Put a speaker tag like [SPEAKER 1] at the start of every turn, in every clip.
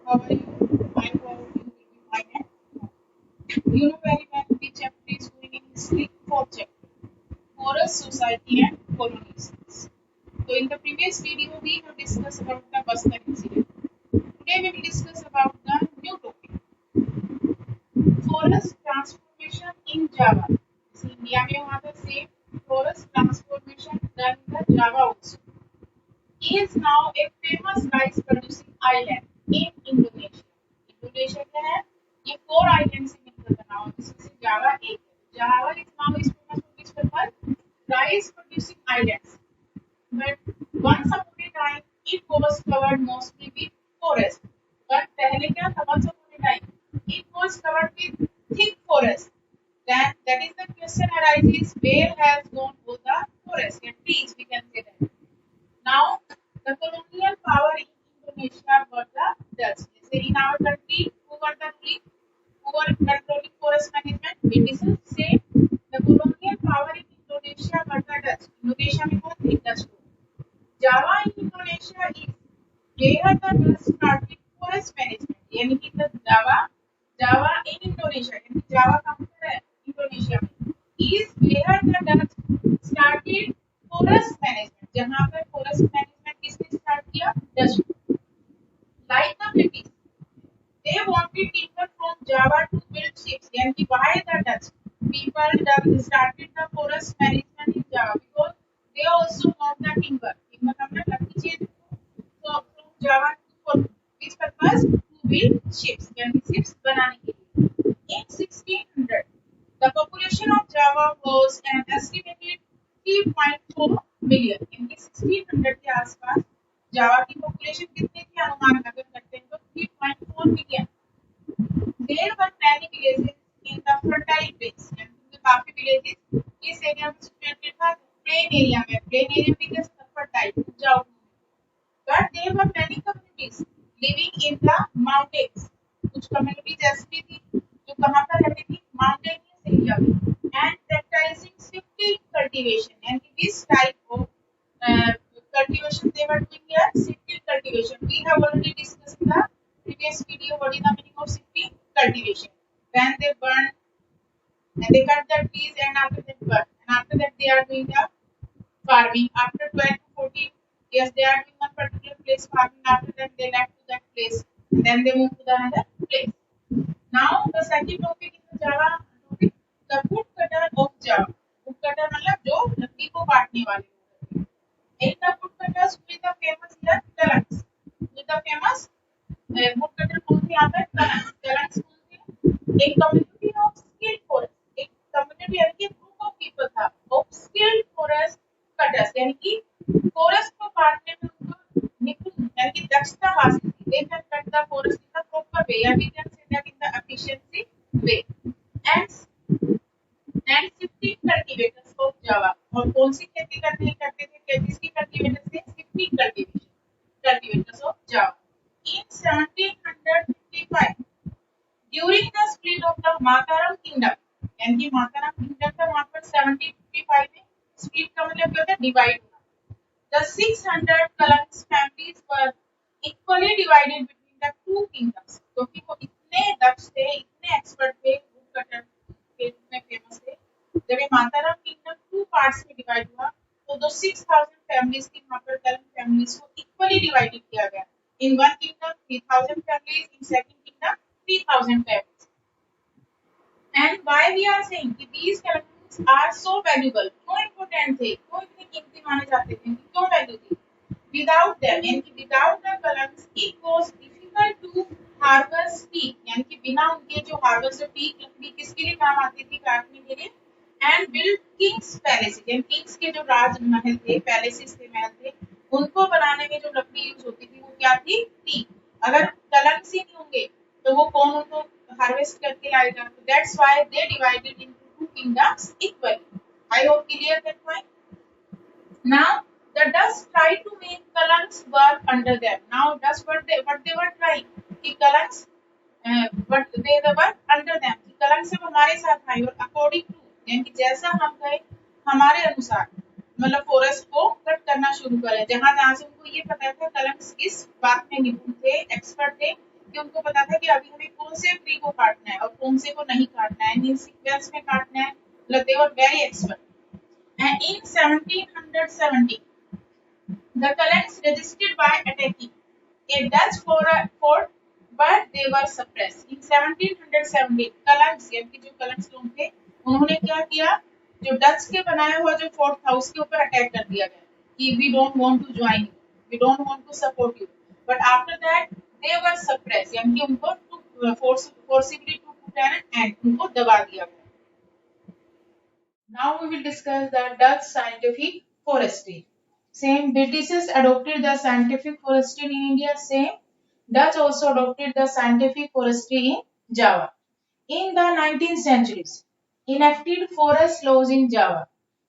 [SPEAKER 1] How are you? I hope you will be fine and fine. You know very well which chapter is going in history, fourth chapter, Forest Society and Colonizations. So in the previous video we have discussed about the Bastar incident. Today we will discuss about the new topic, forest transformation in Java. See, India में हुआ था same forest transformation done in the Java also. He is now a famous rice producing island in Indonesia. Indonesia क्या है? ये 4 islands से मिलकर बना हुआ, जिसमें से जावा एक है. Java is now is famous for this purpose, rice producing islands. But once upon a time, it was covered mostly with forest. But पहले क्या था? Once upon a time, it was covered with thick forest. Then that is the question arises: where has gone all the forest and trees? We can say that. Now, the colonial power in Indonesia were the Dutch. Say in our country, who were the ruling? Who were controlling forest management? British. Say the colonial power in Indonesia were the Dutch. Indonesia में कौन थे? Dutch को. Java in Indonesia is where the Dutch started forest management. यानी कि the Java in Indonesia, यानी Java कहाँ पर है? Indonesia में. Is where the Dutch started forest management. जहाँ पर forest management किसने start किया? Dutch. Like the British, they wanted timber from Java to build ships. यानी कि why the Dutch people started the forest management in Java because they also want the timber. Timber हमने लकड़ी चाहिए. So from Java for which purpose? To build ships. यानी ships बनाने के लिए. In 1600, the population of Java was an estimated 3.4 million. यानी 1600 के आसपास जावा की पॉपुलेशन कितनी थी? अनुमान अगर करते हैं तो 3.4 million. There were many villages in the fertile plains. यानी काफी villages इस एरिया में सिचुएटेड था. प्लेन एरिया में, प्लेन एरिया में कैसे फर्टाइल उपजाऊ. But there were many communities living in the mountains. कुछ communities ऐसी भी थी जो कहाँ पर रहती थी? Mountainous area में. And practicing shifting cultivation. यानी this type of cultivation they were doing here, shifting cultivation. We have already discussed in the previous video what is the meaning of shifting cultivation. When they burn and they cut the trees and after that burn, and after that they are doing the farming. After 12 to 14 years they are doing one particular place farming. After that they left to that place and then they move to the another place. Now the second topic in the Java topic, the woodcutter of Java. Woodcutter मतलब जो लकड़ी को काटने वाले. In the woodcutters with the famous here Kalangs. With the famous woodcutter कौन थे यहाँ पे? Kalangs. Kalangs कौन थे? एक community of skilled forest. एक community यानी कि group of people था of skilled forest cutters. यानी कि forest को काटने में उनको निपुण यानी कि दक्षता हासिल थी. They can cut the forest in the proper way. या we can say that in the efficiency way. And shifting cultivators of Java. और कौन सी खेती करते थे? किसकी cultivators थे? Shifting cultivators of Java. In 1755, during the split of the Mataram Kingdom, यानी कि Mataram Kingdom था वहाँ पर 1755 में split का मतलब क्या होता है? Divide होना. The 600 Kalangs families were equally divided between the two kingdoms. क्योंकि वो इतने दक्ष थे, इतने expert थे, woodcutter के रूप में famous थे. जब ये माताराम किंगडम 2 पार्ट्स में डिवाइड हुआ तो दो 6000 फैमिलीज की वहां पर कलम फैमिलीज को इक्वली डिवाइडेड किया गया. In one kingdom 3000 families, in second kingdom 3000 families. And why we are saying कि these collections are so valuable, क्यों इंपॉर्टेंट थे, क्यों इतने कीमती माने जाते थे, क्यों वैल्यू थी? विदाउट देम यानी कि without the columns it was difficult to harvest teak. यानी कि बिना उनके जो हार्वेस्ट टीक लकड़ी किसके लिए काम आती थी? काटने के लिए. And build Kings palaces. यानी किंग्स के जो राजमहल थे, पैलेसेस थे, महल थे, उनको बनाने में जो लकड़ी यूज होती थी वो क्या थी? टीक. अगर कलम्स ही नहीं होंगे तो वो कौन उनको हार्वेस्ट करके लाएगा? That's why they divided into two kingdoms equally. I hope clear that point. Now the Dutch tried to make Kalangs work under them. Now Dutch what they were trying कि Kalangs but they were under them. Kalangs सब हमारे साथ आए और according to यानी कि जैसा हम कहें हमारे अनुसार मतलब फॉरेस्ट को कट करना शुरू करें. जहां जहां से उनको ये पता था कलंग्स इस बात में निपुण थे, एक्सपर्ट थे क्योंकि उनको पता था कि अभी हमें कौन से ट्री को काटना है और कौन से को नहीं काटना है, इन सीक्वेंस में काटना है, मतलब they were very expert. And in 1770, the colonies resisted by attacking a Dutch fort, but they were suppressed. In 1770, colons यानी जो colons लोग थे, उन्होंने क्या किया, जो डच के बनाया हुआ जो फोर्ट था उसके ऊपर अटैक कर दिया गया कि we don't want to join you, we don't want to support you. But after that, they were suppressed, यानी कि उनको forcibly to put an end, उनको दबा दिया गया. Now we will discuss the Dutch scientific forestry. Same Britishers adopted the scientific forestry in India. Same Dutch also adopted the scientific forestry in Java. In the 19th centuries, enacted forest laws in Java.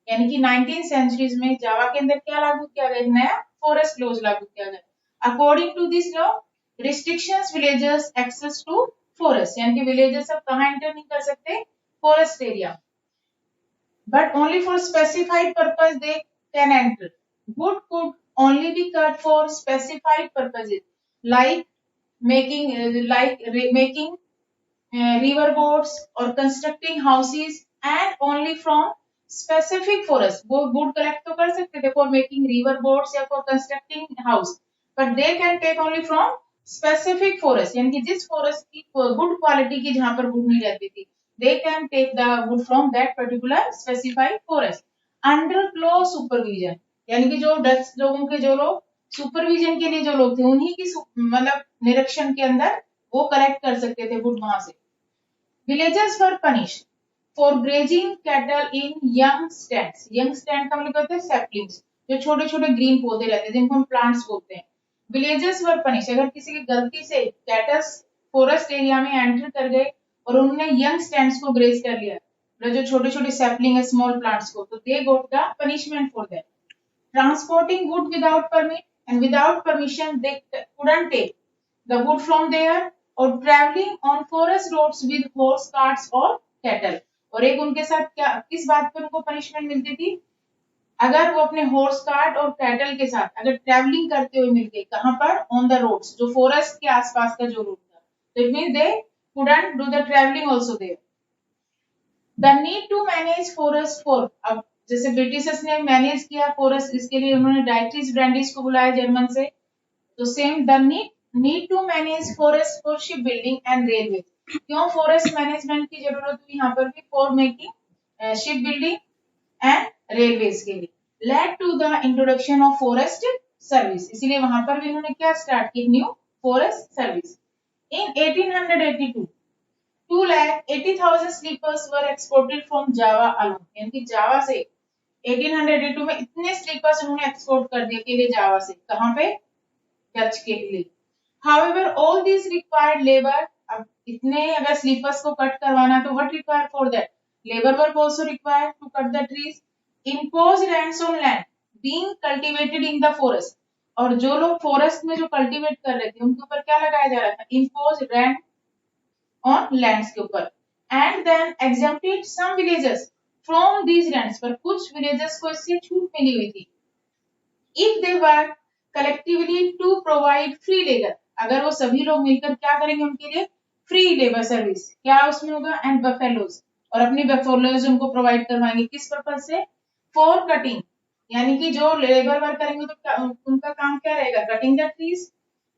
[SPEAKER 1] यानी कि 19th centuries में जावा के अंदर क्या लागू किया गया, नया forest laws लागू किया गया. According to this law, restrictions villagers access to forest. यानी कि villagers अब कहाँ enter नहीं कर सकते, forest area. But only for specified purpose they can enter. Wood could only be cut for specified purposes, like making river boats or constructing houses, and only from specific forest. वो wood collect तो कर सकते थे for making river boats या for constructing house, but they can take only from specific forest. यानी कि जिस forest की good quality की जहाँ पर wood नहीं रहती थी, they can take the wood from that particular specified forest under close supervision. यानी कि जो डच लोगों के जो लोग सुपरविजन के लिए जो लोग थे उन्हीं की मतलब निरीक्षण के अंदर वो कलेक्ट कर सकते थे वुड वहां से. Villagers were punished for grazing cattle in young stands. Young stand का मतलब होता है saplings, जो छोटे छोटे ग्रीन पौधे रहते हैं जिनको हम प्लांट्स बोलते हैं. Villagers were punished. अगर किसी की गलती से कैटल्स फॉरेस्ट एरिया में एंटर कर गए और उन्होंने यंग स्टैंड्स को ग्रेज कर लिया, जो छोटे छोटे सैपलिंग है स्मॉल प्लांट्स को, तो they got the punishment for that. Transporting wood without permit and without permission, they couldn't take the wood from there, or traveling on forest roads with horse carts or cattle. और एक उनके साथ क्या किस बात पर उनको पनिशमेंट मिलती थी, अगर वो अपने हॉर्स कार्ट और कैटल के साथ अगर ट्रैवलिंग करते हुए मिल गए, कहां पर, ऑन द रोड्स, जो फॉरेस्ट के आसपास का जो रूट था, तो it mean they couldn't do the traveling also there. The need to manage forest for, अब जैसे ब्रिटिशर्स ने मैनेज किया फॉरेस्ट, इसके लिए उन्होंने डाइट्रीज ब्रांडिस को बुलाया जर्मन से, तो same the need to manage forest for ship building and railway. क्यों फॉरेस्ट मैनेजमेंट की जरूरत हुई यहाँ पर भी, for making ship building and railways के लिए. Led to the introduction of forest service, इसीलिए वहां पर भी इन्होंने क्या स्टार्ट की, new forest service. In 1882 2,80,000 sleepers were exported from Java alone. यानी कि जावा से 1882 में इतने स्लीपर्स उन्होंने एक्सपोर्ट कर दिए के लिए जावा से, कहां पे, डच के लिए. However, all these required labor. अब इतने अगर स्लीपर्स को कट करवाना तो what required for that? Labor work also required to cut the trees. Imposed rents on land being cultivated in the forest. और जो लोग फॉरेस्ट में जो कल्टीवेट कर रहे थे उनके ऊपर क्या लगाया जा रहा था, imposed rent on lands के ऊपर. And then exempted some villages from these rents. पर कुछ villages को इससे छूट मिली हुई थी. If they were collectively to provide free labor, अगर वो सभी लोग मिलकर क्या करेंगे उनके लिए, फ्री लेबर सर्विस, क्या उसमें होगा, एंड बफेलोज, और अपनी बफेलोज उनको प्रोवाइड करवाएंगे, किस पर्पज से, फॉर कटिंग. यानी कि जो लेबर वर्क करेंगे तो उनका काम क्या रहेगा, cutting the trees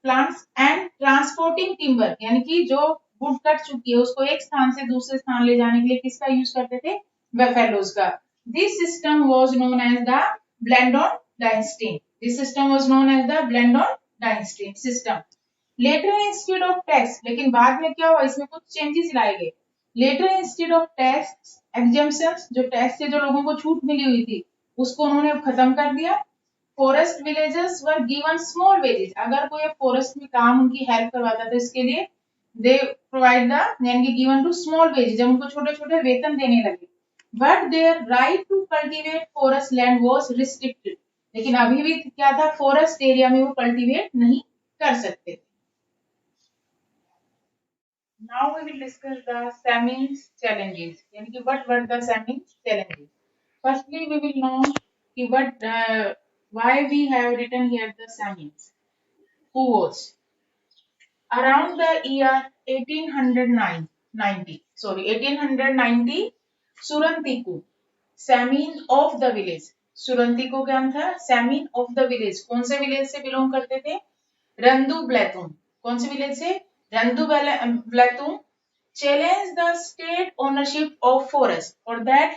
[SPEAKER 1] plants and transporting timber. यानी कि जो वुड कट चुकी है उसको एक स्थान से दूसरे स्थान ले जाने के लिए किसका यूज करते थे, बफेलोज का. This system was known as the Blandon dynasty. This system was known as the Blandon dynasty system. Later instead of tax, लेकिन बाद में क्या हुआ, इसमें कुछ चेंजेस लाए गए. Later instead of tax exemptions, जो टैक्स से जो लोगों को छूट मिली हुई थी उसको उन्होंने खत्म कर दिया. Forest villagers were given small wages. अगर कोई फॉरेस्ट में काम उनकी हेल्प करवाता था इसके लिए they provide the, यानी कि given to small wages, जब उनको छोटे छोटे वेतन देने लगे. But their right to cultivate forest land was restricted. लेकिन अभी भी क्या था, फॉरेस्ट एरिया में वो कल्टीवेट नहीं कर सकते. Now we will discuss the Samin's challenges. यानी कि what were the Samin's challenges. Firstly we will know कि what why we have written here the Samin's. Who was, Around the year 1890, Surantiku, Samin of the village, Surontiko क्या था, सैमीन of the village, कौन से village से belong करते थे, रंदू ब्लैतुम, कौन से विलेज से, रंदू ब्लैतुम, challenged the state ownership of forest और that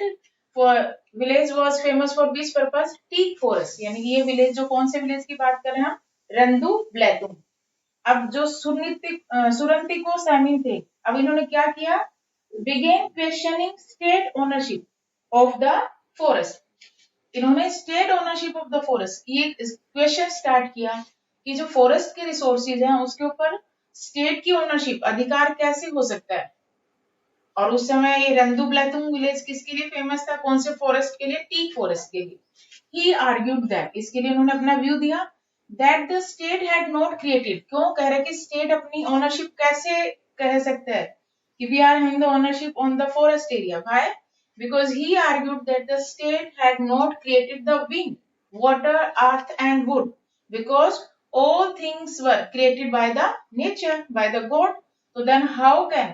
[SPEAKER 1] for village was famous for which purpose, teak forest, यानी कि ये विलेज जो कौन से विलेज की बात कर रहे हैं हम, रंदू ब्लैतुम। अब जो सुरंतिको सैमीन थे, अब इन्होंने क्या किया, began questioning state ownership of the forest, इन्होंने state ownership of the forest ये क्वेश्चन स्टार्ट किया कि जो फॉरेस्ट के रिसोर्सेज हैं उसके ऊपर स्टेट की ओनरशिप, अधिकार कैसे हो सकता है। और उस समय ये रंदू ब्लैतुम विलेज किसके लिए फेमस था, कौन से फॉरेस्ट के लिए, टीक फॉरेस्ट के लिए। ही आर्ग्यूड दैट, इसके लिए उन्होंने अपना व्यू दिया, that the state had not created, क्यों कह रहे कि स्टेट अपनी ओनरशिप कैसे कह सकता है कि we are having the ownership on the forest area, why, because he argued that the state had not created the wind, water, earth and wood, because all things were created by the nature, by the God. So then how can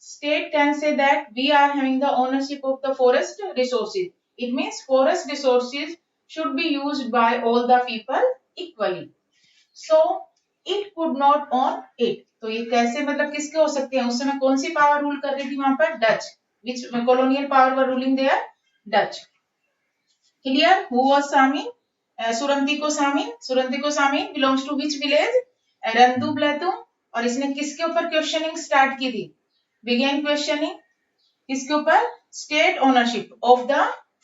[SPEAKER 1] state can say that we are having the ownership of the forest resources? It means forest resources should be used by all the people equally. So it could not own it. तो ये कैसे मतलब किसके हो सकते हैं, उस समय कौन सी पावर रूल कर रही थी वहां पर, Dutch, which colonial power were ruling there, Dutch. Clear? Who was Samin? Surantiko Samin. Surantiko Samin belongs to which village? Randu Blatum. और इसने किसके ऊपर क्वेश्चनिंग स्टार्ट की थी, बिगेन क्वेश्चनिंग किसके ऊपर, state ownership of the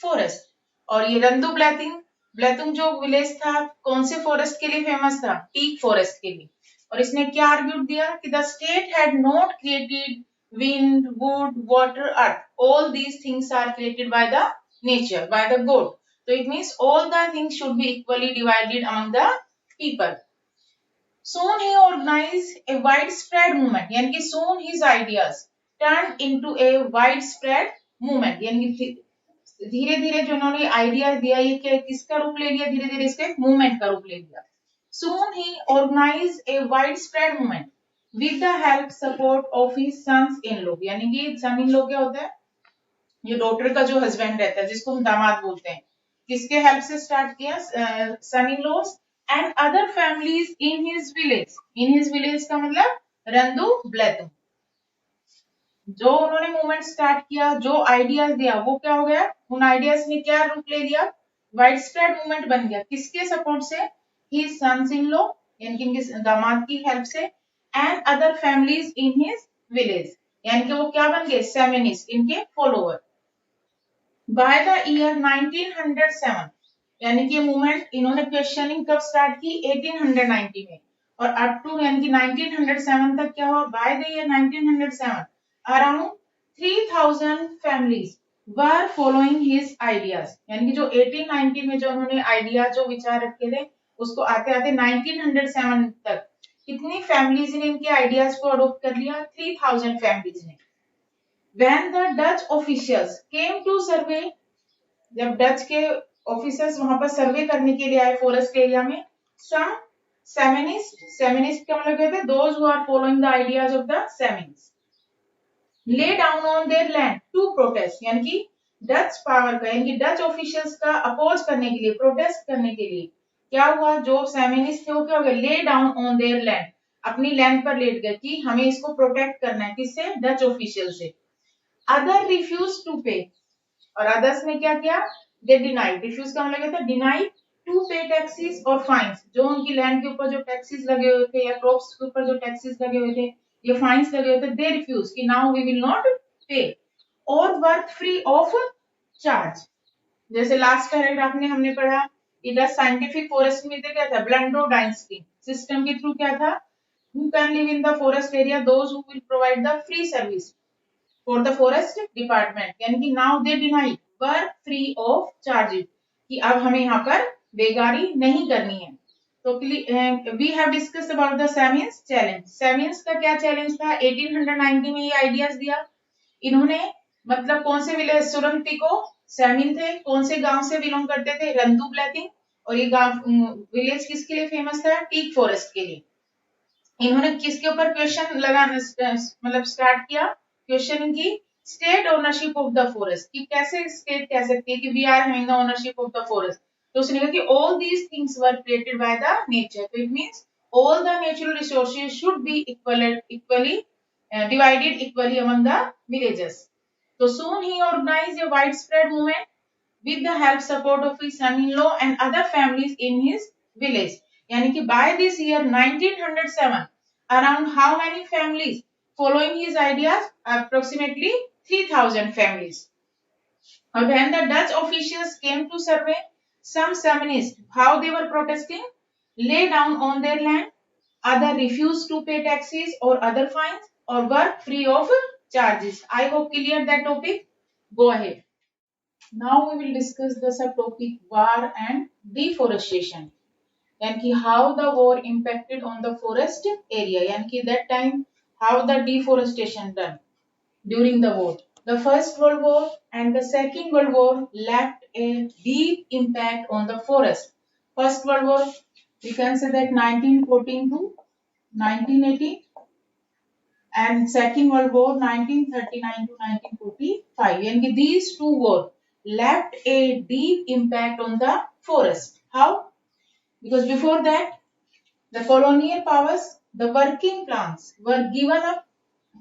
[SPEAKER 1] forest. और ये रंदू ब्लैतुम जो विलेज था कौन से फॉरेस्ट के लिए फेमस था, टीक फॉरेस्ट के लिए। और इसने क्या आर्ग्यूड दिया कि the state had not created wind, wood, water, earth, all these things are created by the nature, by the God. So it means all the things should be equally divided among the people. Soon he organized a widespread movement, यानी कि soon his ideas turned into a widespread movement, यानी कि धीरे धीरे जो उन्होंने ideas दिया ये किसका रूप ले लिया, धीरे धीरे इसके मूवमेंट का रूप ले लिया। Soon he organized a widespread movement with the help support of his sons in law, यानी कि सन इन लॉ क्या होता है, ये डॉटर का जो हस्बैंड रहता है जिसको हम दामाद बोलते हैं, किसके हेल्प से स्टार्ट किया, son in laws and other families in his village, in his village का मतलब रंदू ब्लैतुम। जो उन्होंने मूवमेंट स्टार्ट किया, जो आइडियाज दिया वो क्या हो गया, उन आइडियाज ने क्या रूप ले लिया, वाइड स्प्रेड मूवमेंट बन गया, किसके सपोर्ट से, हिज सन्स इन लॉ यानी कि इनके दामाद की हेल्प से, and other families in his village, यानी कि वो क्या बन गए, सेमिनिस्ट, इनके फॉलोअर। बाय द ईयर 1907, यानी कि मूवमेंट इन्होंने क्वेश्चनिंग कब स्टार्ट की, 1890 में, और अप टू यानी कि 1907 तक क्या हुआ, by the year 1907 around 3000 families were following his ideas, यानी कि जो 1890 में जो उन्होंने आइडिया जो विचार रखे थे उसको आते आते 1907 तक कितनी फैमिलीज ने इनके आइडियाज को अडॉप्ट कर लिया, 3000 फैमिलीज ने। When the Dutch officials came to survey, जब डच के ऑफिसर्स वहां पर सर्वे करने के लिए आए फॉरेस्ट एरिया में, some सेमिनिस्ट का मतलब कहते हैं those who are following the ideas of the Semins, lay down on their land to protest, यानी कि डच पावर का यानी कि डच ऑफिशियल्स का अपोज करने के लिए, प्रोटेस्ट करने के लिए क्या हुआ, जो सेमिनिस्ट थे वो क्या हो गए, lay down on their land, अपनी लैंड पर लेट गए कि हमें इसको प्रोटेक्ट करना है, किससे, डच ऑफिशियल से। अदर रिफ्यूज टू पे, और अदर्स ने क्या किया, दे डिनाइड, रिफ्यूज का मतलब कहता है डिनाइड टू पे टैक्सेस और फाइन्स, जो उनकी लैंड के ऊपर जो टैक्सेस लगे हुए थे या क्रॉप्स के ऊपर जो टैक्सेस लगे हुए थे, ये फाइन्स लगे हुए थे, दे रिफ्यूज कि नाउ वी विल नॉट पे, और वर्क फ्री ऑफ चार्ज। जैसे लास्ट पैराग्राफ में हमने पढ़ा, इधर साइंटिफिक फॉरेस्ट में क्या था, ब्लंडो डाइंस्टी सिस्टम के थ्रू क्या था, who can live in the forest area, those who will provide the free service for the forest department, यानी कि now they deny work free of charges, कि अब हमें यहाँ पर बेगारी नहीं करनी है। तो we have discussed about the Semins challenge, Semins का क्या चैलेंज था, 1890 में ये आइडियाज दिया इन्होंने, मतलब कौन से विलेज, सुरंतिको सेमिन थे, कौन से गांव से बिलोंग करते थे, रंदू ब्लैतिंग, और ये गांव विलेज किसके लिए फेमस था, टीक फॉरेस्ट के लिए। इन्होंने किसके ऊपर क्वेश्चन लगाना मतलब स्टार्ट किया, क्वेश्चन की state ownership of the forest, कि कैसे स्टेट कह सकती है कि we are having the ownership of the forest. तो उसने कहा कि all these things were created by the nature, तो it means all the natural resources should be equally divided equally among the villagers. So soon he organized a widespread movement with the help support of his son-in-law and other families in his village. यानी कि by this year 1907, around how many families following his ideas? Approximately 3,000 families. Or when the Dutch officials came to survey some Samanists, how they were protesting, lay down on their land, other refused to pay taxes or other fines, or work free of charges. I hope clear that topic. Go ahead. Now we will discuss the subtopic war and deforestation. यानी कि how the war impacted on the forest area. यानी कि that time how the deforestation done during the war. The First World War and the Second World War left a deep impact on the forest. First World War, we can say that 1914 to 1918, and Second World War 1939 to 1945. And these two wars left a deep impact on the forest. How? Because before that, the colonial powers, the working plants were given up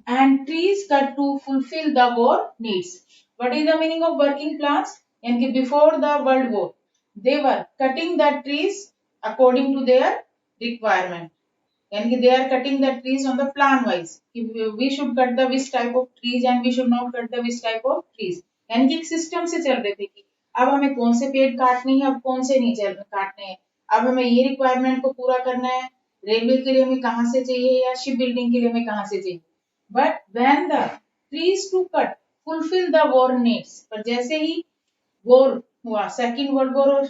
[SPEAKER 1] and trees cut to fulfill the war needs. What is the meaning of working plants? And before the World War, they were cutting the trees according to their requirement. And they are cutting the trees on the plan wise. If we should cut the which type of trees and we should not cut the which type of trees. यानी कि एक system से चल रहे थे कि अब हमें कौन से पेड़ काटने हैं, अब कौन से नहीं काटने हैं, अब हमें ये रिक्वायरमेंट को पूरा करना है, रेलवे के लिए हमें कहाँ से चाहिए या शिप बिल्डिंग के लिए हमें कहाँ से चाहिए. But when the trees to cut fulfill the war needs, पर जैसे ही वॉर हुआ, सेकंड वर्ल्ड वॉर और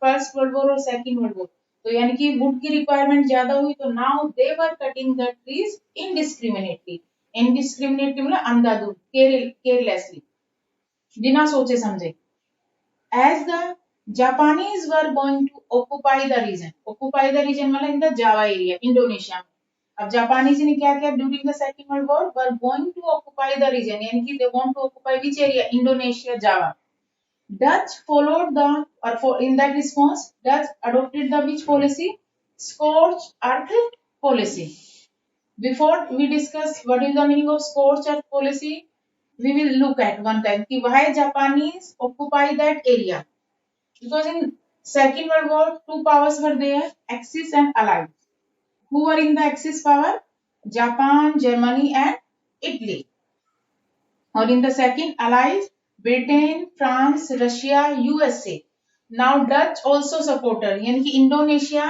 [SPEAKER 1] फर्स्ट वर्ल्ड वॉर और सेकंड वर्ल्ड वॉर, तो यानी कि वुड की रिक्वायरमेंट ज्यादा हुई, तो now they were cutting the trees indiscriminately. Indiscriminately मतलब अंधाधुंध, केयरलेसली, बिना सोचे समझे. As the Japanese were going to occupy the region मतलब in the Java area, Indonesia में. अब जापानीज ने क्या किया during the second world war? Were going to occupy the region, यानी कि they want to occupy which area? Indonesia, Java. Dutch followed the, in that response, Dutch adopted the which policy? Scorched earth policy. Before we discuss what is the meaning of scorched earth policy, we will look at one time कि why Japanese occupy that area. Because in Second World War, two powers were there, Axis and Allies. Who were in the Axis power? Japan, Germany, and Italy. Or in the second, Allies, Britain, France, Russia, USA. Now Dutch also supported, यानी कि Indonesia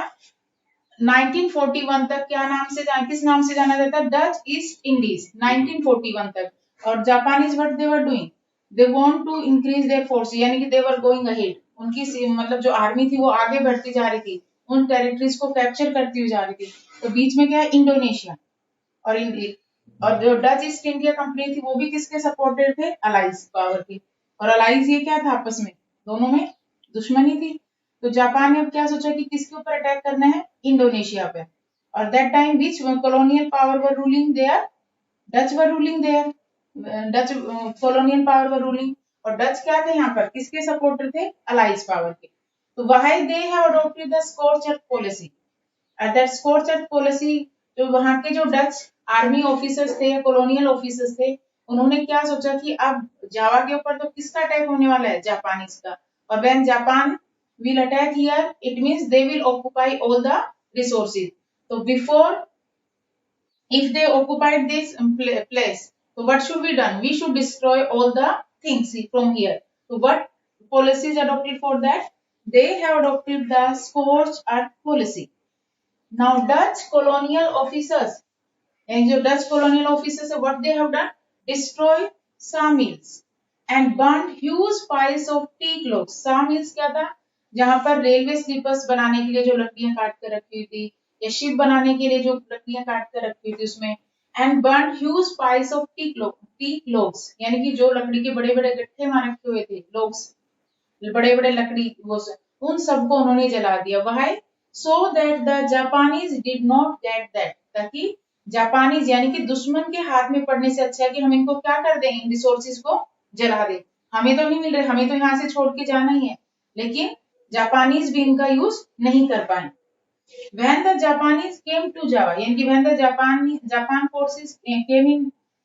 [SPEAKER 1] 1941 तक क्या नाम से किस नाम से जाना जाता है? डच ईस्ट इंडीज 1941 तक. और Japanese what they were doing? They want to increase their force, यानी कि दे वर गोइंग अहेड. उनकी मतलब जो आर्मी थी वो आगे बढ़ती जा रही थी, उन टेरिटरीज को कैप्चर करती हुई जा रही थी. तो बीच में क्या है? इंडोनेशिया. और जो डच ईस्ट इंडिया कंपनी थी वो भी किसके सपोर्टेड थे? अलाइज पावर की. और अलाइज ये क्या था? आपस में दोनों में दुश्मनी थी. तो जापान ने अब क्या सोचा कि किसके ऊपर अटैक करना है? इंडोनेशिया पे. और that time which colonial power were ruling there? Dutch were ruling there. Dutch colonial power were ruling. और डच क्या थे यहाँ पर? किसके सपोर्टर थे? अलाइज पावर के. तो why they have adopted the scorch earth policy. That scorch earth policy, जो वहां के जो डच आर्मी ऑफिसर्स थे या कॉलोनियल ऑफिसर्स थे, उन्होंने क्या सोचा कि अब जावा के ऊपर तो किसका अटैक होने वाला है? जापानीज का. और when Japan will attack here, it means they will occupy all the resources. So before, if they occupied this place, so what should be done? We should destroy all the things from here. So what policies adopted for that? They have adopted the scorched earth policy. Now Dutch colonial officers, and the Dutch colonial officers, what they have done? Destroy sawmills and burned huge piles of teak logs. Sawmills क्या था? जहां पर railway slippers बनाने के लिए जो लकड़ियां काट कर रखी हुई थी, या शिप बनाने के लिए जो लकड़ियां काट कर रखी हुई थी उसमें. And burn huge piles of teak logs, यानी कि जो लकड़ी के बड़े बड़े गट्ठे वहां रखे हुए थे, लोग्स बड़े बड़े लकड़ी, वो उन सबको उन्होंने जला दिया. Why? So that the Japanese did not get that ताकि जापानीज यानी कि दुश्मन के हाथ में पड़ने से अच्छा है कि हम इनको क्या कर दें, इन रिसोर्सेज को जला दें। हमें तो नहीं मिल रहे, हमें तो यहाँ से छोड़ के जाना ही है, लेकिन जापानीज भी इनका यूज नहीं कर पाए। When the Japanese came to Java, यानी कि when the Japan forces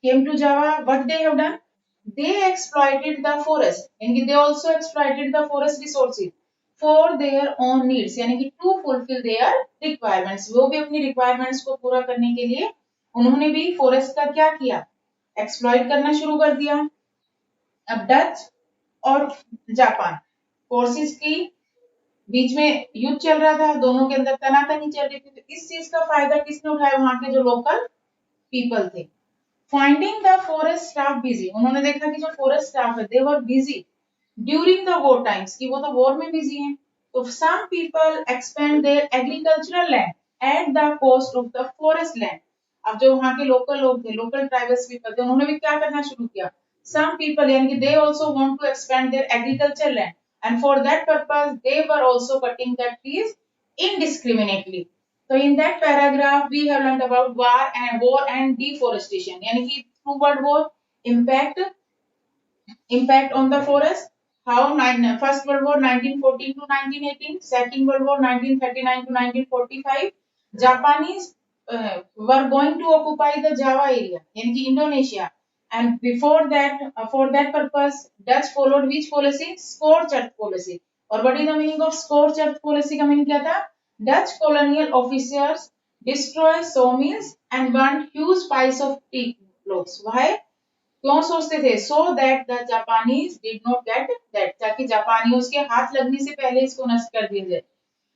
[SPEAKER 1] came to Java, what they have done? They exploited the forest, यानी कि they also exploited the forest resources for their own needs, यानी कि to fulfill their requirements. वो भी अपनी requirements को पूरा करने के लिए उन्होंने भी forest का क्या किया, exploit करना शुरू कर दिया। अब डच और जापान फोर्सेस की बीच में युद्ध चल रहा था, दोनों के अंदर तनातनी चल रही थी, तो इस चीज का फायदा किसने उठाया, वहां के जो लोकल पीपल थे। Finding the forest staff busy, उन्होंने देखा कि जो फॉरेस्ट स्टाफ है they were busy during the war times, कि वो तो वॉर में बिजी हैं। तो some people expand their agricultural land at the cost of the forest land. अब जो वहां के लोकल लोग थे, लोकल ट्राइबल्स पीपल थे, उन्होंने भी क्या करना शुरू किया, सम पीपल यानी कि they also want to expand their agriculture land, and for that purpose they were also cutting the trees indiscriminately. So in that paragraph we have learned about war and deforestation, यानी कि through word war impact on the forest, how first world war 1914 to 1918, second world war 1939 to 1945, Japanese were going to occupy the Java area, यानी कि Indonesia, and before that for that purpose Dutch followed which policy, scorched earth policy. और what is the meaning of scorched earth policy का meaning क्या था, Dutch colonial officers destroyed sawmills and burned huge piles of teak logs. Why? क्यों सोचते थे, so that the Japanese did not get that, ताकि जापानियों के हाथ लगने से पहले इसको नष्ट कर दिया जाए।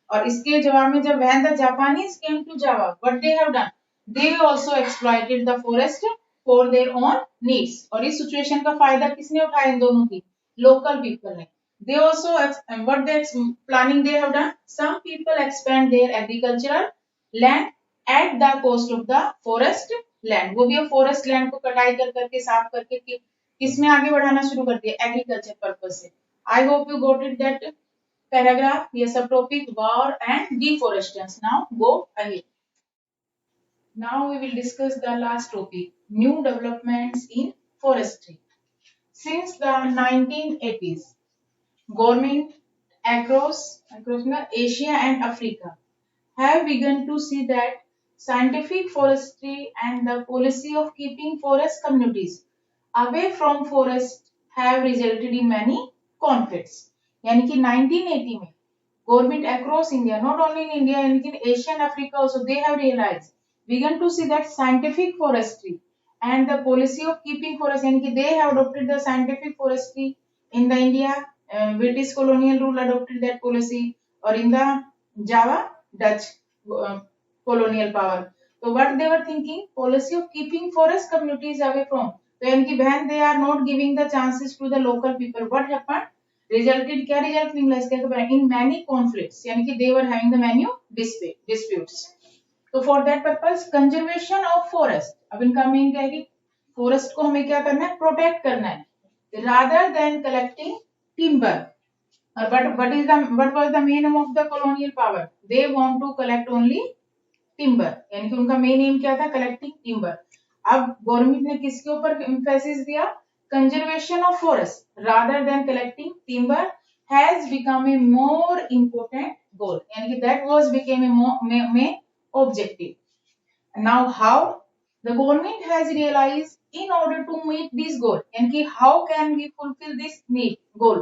[SPEAKER 1] और इसके जवाब में जब when the Japanese came to Java, what they have done, they also exploited the forest for their own needs. और इस सिचुएशन का फायदा किसने उठाया, इन दोनों की, लोकल पीपल ने। They also what they planning they have done, some people expand their agricultural land at the cost of the forest land. वो भी फॉरेस्ट लैंड को कटाई कर करके साफ करके किसमें आगे बढ़ाना शुरू कर दिया, एग्रीकल्चर पर्पज से। I hope you got it that paragraph. Yes, subtopic war and deforestation. Now go ahead. Now we will discuss the last topic, new developments in forestry. Since the 1980s, government across Asia and Africa have begun to see that scientific forestry and the policy of keeping forest communities away from forest have resulted in many conflicts. यानी कि 1980 में government across India, not only in India, यानी कि Asia and Africa also, they have realized, begun to see that scientific forestry and the policy of keeping forest, यानी कि they have adopted the scientific forestry in the India, British colonial rule adopted that policy, or in the Java, Dutch colonial power. So what they were thinking, policy of keeping forest communities away from, तो यानी कि when they are not giving the chances to the local people, what happened, resulted, क्या result निकला इसका, in many conflicts, यानी कि they were having the many disputes. तो for that purpose conservation of forest, अब इनका मेन क्या है कि फॉरेस्ट को हमें क्या करना है, प्रोटेक्ट करना है, रादर देन कलेक्टिंग टिम्बर। और what was the main aim of the colonial power, they want to collect only timber, यानी कि उनका मेन एम क्या था, कलेक्टिंग टिम्बर। अब गवर्नमेंट ने किसके ऊपर एम्फेसिस दिया, conservation of forest rather than collecting timber has become a more important goal, यानी कि that was became a main objective. Now how the government has realized, in order to meet this goal, and how can we fulfill this need goal,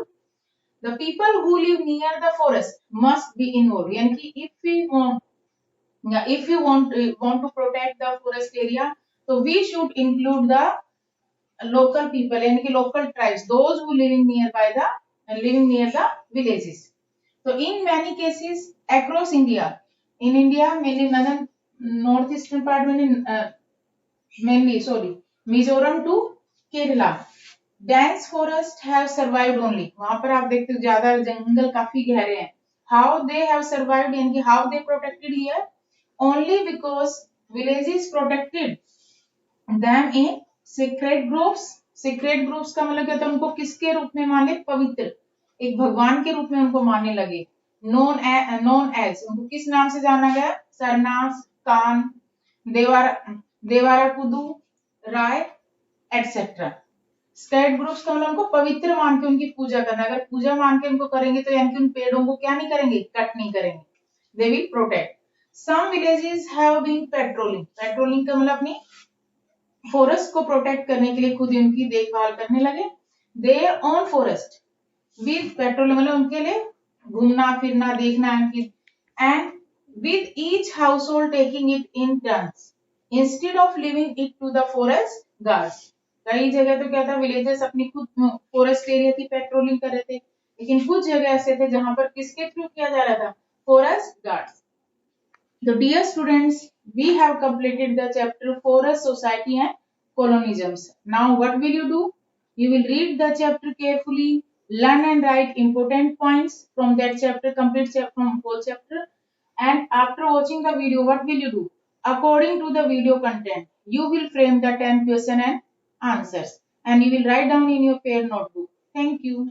[SPEAKER 1] the people who live near the forest must be involved, yani if we want to protect the forest area, so we should include the local people, yani local tribes, those who living near the villages. So in many cases across India, in India mainly north eastern part में mainly Mizoram to Kerala, dense forest have survived only, वहां पर आप देखते हो ज्यादा जंगल काफी गहरे हैं। How they have survived, यानी कि how they protected here, only because villages protected them in sacred groves. Sacred groves का मतलब क्या था, उनको किसके रूप में माने, पवित्र, एक भगवान के रूप में उनको मानने लगे। known as उनको किस नाम से जाना गया, सरनास, कान, देवाराकुदु, राय एटसेट्रा। स्कैड ग्रुप्स का मतलब उनको पवित्र मान के उनकी पूजा करना। अगर पूजा मान के उनको करेंगे तो यानी कि उन पेड़ों को क्या नहीं करेंगे, कट नहीं करेंगे। They will protect. Some villages have been patrolling. Patrolling का मतलब अपनी फॉरेस्ट को प्रोटेक्ट करने के लिए खुद ही उनकी देखभाल करने लगे। Their own forest with patrolling मतलब उनके लिए घूमना फिरना देखना and with each household taking it in turns instead of leaving it to the forest guards। कई जगह तो क्या था, विलेजेस अपनी खुद फॉरेस्ट एरिया की पेट्रोलिंग कर रहे थे, लेकिन कुछ जगह ऐसे थे जहां पर किसके थ्रू किया जा रहा था, फॉरेस्ट गार्ड्स। तो dear students, we have completed the chapter forest society and colonialisms। now what will you do? You will read the chapter carefully, learn and write important points from that chapter, complete chapter from whole chapter, and after watching the video what will you do? According to the video content you will frame the 10 question and answers and you will write down in your fair notebook। thank you।